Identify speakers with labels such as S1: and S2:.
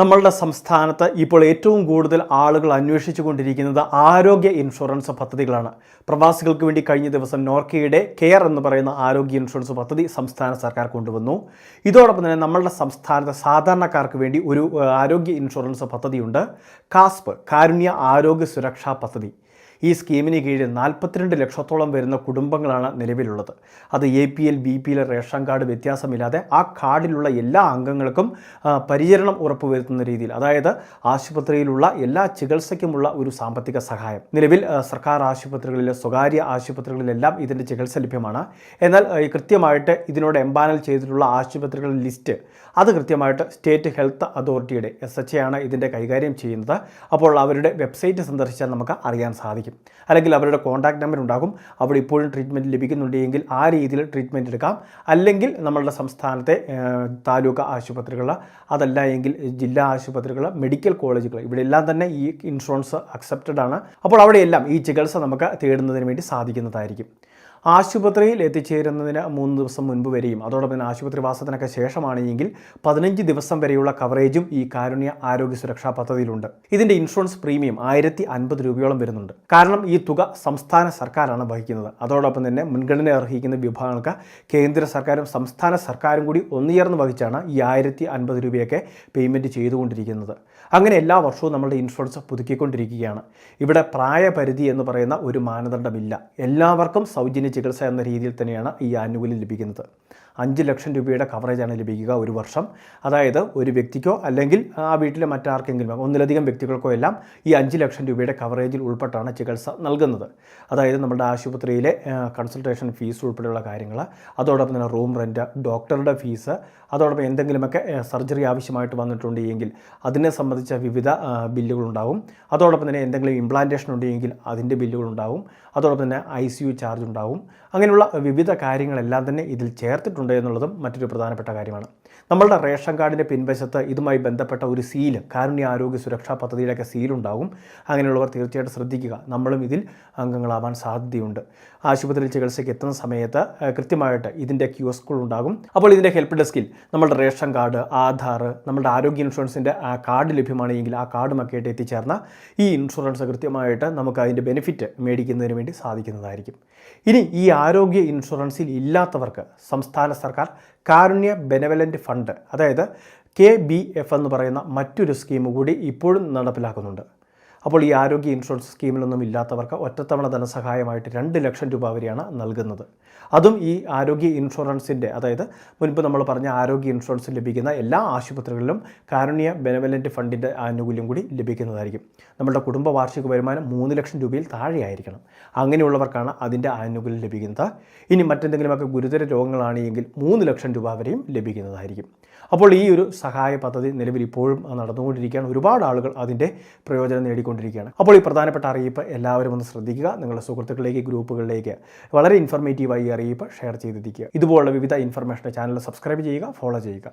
S1: നമ്മളുടെ സംസ്ഥാനത്ത് ഇപ്പോൾ ഏറ്റവും കൂടുതൽ ആളുകൾ അന്വേഷിച്ചുകൊണ്ടിരിക്കുന്നത് ആരോഗ്യ ഇൻഷുറൻസ് പദ്ധതികളാണ്. പ്രവാസികൾക്ക് വേണ്ടി കഴിഞ്ഞ ദിവസം നോർക്കയുടെ കെയർ എന്ന് പറയുന്ന ആരോഗ്യ ഇൻഷുറൻസ് പദ്ധതി സംസ്ഥാന സർക്കാർ കൊണ്ടുവന്നു. ഇതോടൊപ്പം തന്നെ നമ്മളുടെ സംസ്ഥാനത്തെ സാധാരണക്കാർക്ക് വേണ്ടി ഒരു ആരോഗ്യ ഇൻഷുറൻസ് പദ്ധതിയുണ്ട്. കാസ്പ് കാരുണ്യ ആരോഗ്യ സുരക്ഷാ പദ്ധതി. ഈ സ്കീമിന് കീഴിൽ 42 ലക്ഷത്തോളം വരുന്ന കുടുംബങ്ങളാണ് നിലവിലുള്ളത്. അത് APL BPL റേഷൻ കാർഡ് വ്യത്യാസമില്ലാതെ ആ കാർഡിലുള്ള എല്ലാ അംഗങ്ങൾക്കും പരിചരണം ഉറപ്പുവരുത്തുന്ന രീതിയിൽ, അതായത് ആശുപത്രിയിലുള്ള എല്ലാ ചികിത്സയ്ക്കുമുള്ള ഒരു സാമ്പത്തിക സഹായം. നിലവിൽ സർക്കാർ ആശുപത്രികളിൽ, സ്വകാര്യ ആശുപത്രികളിലെല്ലാം ഇതിൻ്റെ ചികിത്സ ലഭ്യമാണ്. എന്നാൽ കൃത്യമായിട്ട് ഇതിനോട് എംപാനൽ ചെയ്തിട്ടുള്ള ആശുപത്രികളുടെ ലിസ്റ്റ് അത് കൃത്യമായിട്ട് സ്റ്റേറ്റ് ഹെൽത്ത് അതോറിറ്റിയുടെ SHA ആണ് ഇതിൻ്റെ കൈകാര്യം ചെയ്യുന്നത്. അപ്പോൾ അവരുടെ വെബ്സൈറ്റ് സന്ദർശിച്ചാൽ നമുക്ക് അറിയാൻ സാധിക്കും. അല്ലെങ്കിൽ അവരുടെ കോൺടാക്ട് നമ്പർ ഉണ്ടാകും. അവിടെ ഇപ്പോഴും ട്രീറ്റ്മെൻറ്റ് ലഭിക്കുന്നുണ്ടെങ്കിൽ ആ രീതിയിൽ ട്രീറ്റ്മെൻറ്റ് എടുക്കാം. അല്ലെങ്കിൽ നമ്മളുടെ സംസ്ഥാനത്തെ താലൂക്ക് ആശുപത്രികൾ, അതല്ല എങ്കിൽ ജില്ലാ ആശുപത്രികൾ, മെഡിക്കൽ കോളേജുകൾ, ഇവിടെ എല്ലാം തന്നെ ഈ ഇൻഷുറൻസ് അക്സെപ്റ്റഡ് ആണ്. അപ്പോൾ അവിടെയെല്ലാം ഈ ചികിത്സ നമുക്ക് തേടുന്നതിന് വേണ്ടി സാധിക്കുന്നതായിരിക്കും. ആശുപത്രിയിൽ എത്തിച്ചേരുന്നതിന് 3 ദിവസം മുൻപ് വരെയും അതോടൊപ്പം തന്നെ ആശുപത്രിവാസത്തിനൊക്കെ ശേഷമാണെങ്കിൽ 15 ദിവസം വരെയുള്ള കവറേജും ഈ കാരുണ്യ ആരോഗ്യ സുരക്ഷാ പദ്ധതിയിലുണ്ട്. ഇതിൻ്റെ ഇൻഷുറൻസ് പ്രീമിയം 1050 രൂപയോളം വരുന്നുണ്ട്. കാരണം ഈ തുക സംസ്ഥാന സർക്കാരാണ് വഹിക്കുന്നത്. അതോടൊപ്പം തന്നെ മുൻഗണന അർഹിക്കുന്ന വിഭാഗങ്ങൾക്ക് കേന്ദ്ര സർക്കാരും സംസ്ഥാന സർക്കാരും കൂടി ഒന്നുചേർന്ന് വഹിച്ചാണ് ഈ 1050 രൂപയൊക്കെ പേയ്മെൻറ്റ് ചെയ്തുകൊണ്ടിരിക്കുന്നത്. അങ്ങനെ എല്ലാ വർഷവും നമ്മളുടെ ഇൻഷുറൻസ് പുതുക്കിക്കൊണ്ടിരിക്കുകയാണ്. ഇവിടെ പ്രായപരിധി എന്ന് പറയുന്ന ഒരു മാനദണ്ഡമില്ല. എല്ലാവർക്കും സൗജന്യ ചികിത്സ എന്ന രീതിയിൽ തന്നെയാണ് ഈ ആനുകൂല്യം ലഭിക്കുന്നത്. 5 ലക്ഷം രൂപയുടെ കവറേജാണ് ലഭിക്കുക ഒരു വർഷം. അതായത് ഒരു വ്യക്തിക്കോ അല്ലെങ്കിൽ ആ വീട്ടിലെ മറ്റാർക്കെങ്കിലും, ഒന്നിലധികം വ്യക്തികൾക്കോ എല്ലാം ഈ 5 ലക്ഷം രൂപയുടെ കവറേജിൽ ഉൾപ്പെട്ടാണ് ചികിത്സ നൽകുന്നത്. അതായത് നമ്മുടെ ആശുപത്രിയിലെ കൺസൾട്ടേഷൻ ഫീസ് ഉൾപ്പെടെയുള്ള കാര്യങ്ങൾ, അതോടൊപ്പം തന്നെ റൂം റെൻറ്റ്, ഡോക്ടറുടെ ഫീസ്, അതോടൊപ്പം എന്തെങ്കിലുമൊക്കെ സർജറി ആവശ്യമായിട്ട് വന്നിട്ടുണ്ടെങ്കിൽ അതിനെ സംബന്ധിച്ച വിവിധ ബില്ലുകളുണ്ടാവും. അതോടൊപ്പം തന്നെ എന്തെങ്കിലും ഇംപ്ലാന്റേഷൻ ഉണ്ടെങ്കിൽ അതിൻ്റെ ബില്ലുകളുണ്ടാവും. അതോടൊപ്പം തന്നെ ICU ചാർജ് ഉണ്ടാവും. അങ്ങനെയുള്ള വിവിധ കാര്യങ്ങളെല്ലാം തന്നെ ഇതിൽ ചേർത്തിട്ടുണ്ട് എന്നുള്ളതും മറ്റൊരു പ്രധാനപ്പെട്ട കാര്യമാണ്. നമ്മളുടെ റേഷൻ കാർഡിൻ്റെ പിൻവശത്ത് ഇതുമായി ബന്ധപ്പെട്ട ഒരു സീല്, കാരുണ്യ ആരോഗ്യ സുരക്ഷാ പദ്ധതിയുടെയൊക്കെ സീലുണ്ടാവും. അങ്ങനെയുള്ളവർ തീർച്ചയായിട്ടും ശ്രദ്ധിക്കുക. നമ്മളും ഇതിൽ അംഗങ്ങളാവാൻ സാധ്യതയുണ്ട്. ആശുപത്രിയിൽ ചികിത്സയ്ക്ക് എത്തുന്ന സമയത്ത് കൃത്യമായിട്ട് ഇതിൻ്റെ കിയോസ്കുകളുണ്ടാകും. അപ്പോൾ ഇതിൻ്റെ ഹെൽപ്പ് ഡെസ്കിൽ നമ്മളുടെ റേഷൻ കാർഡ്, ആധാർ, നമ്മളുടെ ആരോഗ്യ ഇൻഷുറൻസിൻ്റെ കാർഡ് ലഭ്യമാണെങ്കിൽ ആ കാർഡുമൊക്കെ ആയിട്ട് എത്തിച്ചേർന്ന ഈ ഇൻഷുറൻസ് കൃത്യമായിട്ട് നമുക്ക് അതിൻ്റെ ബെനിഫിറ്റ് മേടിക്കുന്നതിന് വേണ്ടി സാധിക്കുന്നതായിരിക്കും. ഇനി ഈ ആരോഗ്യ ഇൻഷുറൻസിൽ ഇല്ലാത്തവർക്ക് സംസ്ഥാന സർക്കാർ കാരുണ്യ ബെനവലൻറ്റ് ഫണ്ട്, അതായത് KBF എന്ന് പറയുന്ന മറ്റൊരു സ്കീം കൂടി ഇപ്പോഴും നടപ്പിലാക്കുന്നുണ്ട്. അപ്പോൾ ഈ ആരോഗ്യ ഇൻഷുറൻസ് സ്കീമിലൊന്നും ഇല്ലാത്തവർക്ക് ഒറ്റത്തവണ ധനസഹായമായിട്ട് 2 ലക്ഷം രൂപ വരെയാണ് നൽകുന്നത്. അതും ഈ ആരോഗ്യ ഇൻഷുറൻസിൻ്റെ, അതായത് മുൻപ് നമ്മൾ പറഞ്ഞ ആരോഗ്യ ഇൻഷുറൻസ് ലഭിക്കുന്ന എല്ലാ ആശുപത്രികളിലും കാരുണ്യ ബെനവലൻറ്റ് ഫണ്ടിൻ്റെ ആനുകൂല്യം കൂടി ലഭിക്കുന്നതായിരിക്കും. നമ്മുടെ കുടുംബ വാർഷിക വരുമാനം 3 ലക്ഷം രൂപയിൽ താഴെയായിരിക്കണം. അങ്ങനെയുള്ളവർക്കാണ് അതിൻ്റെ ആനുകൂല്യം ലഭിക്കുന്നത്. ഇനി മറ്റെന്തെങ്കിലുമൊക്കെ ഗുരുതര രോഗങ്ങളാണെങ്കിൽ 3 ലക്ഷം രൂപ വരെയും ലഭിക്കുന്നതായിരിക്കും. അപ്പോൾ ഈ ഒരു സഹായ പദ്ധതി നിലവിൽ ഇപ്പോഴും നടന്നുകൊണ്ടിരിക്കുകയാണ്. ഒരുപാട് ആളുകൾ അതിൻ്റെ പ്രയോജനം നേടിക്കൊണ്ടിരിക്കുകയാണ്. അപ്പോൾ ഈ പ്രധാനപ്പെട്ട അറിയിപ്പ് എല്ലാവരും ഒന്ന് ശ്രദ്ധിക്കുക. നിങ്ങളുടെ സുഹൃത്തുക്കളിലേക്ക്, ഗ്രൂപ്പുകളിലേക്ക് വളരെ ഇൻഫർമേറ്റീവായി അറിയിപ്പ് ഷെയർ ചെയ്തിരിക്കുക. ഇതുപോലുള്ള വിവിധ ഇൻഫർമേഷൻ ചാനൽ സബ്സ്ക്രൈബ് ചെയ്യുക, ഫോളോ ചെയ്യുക.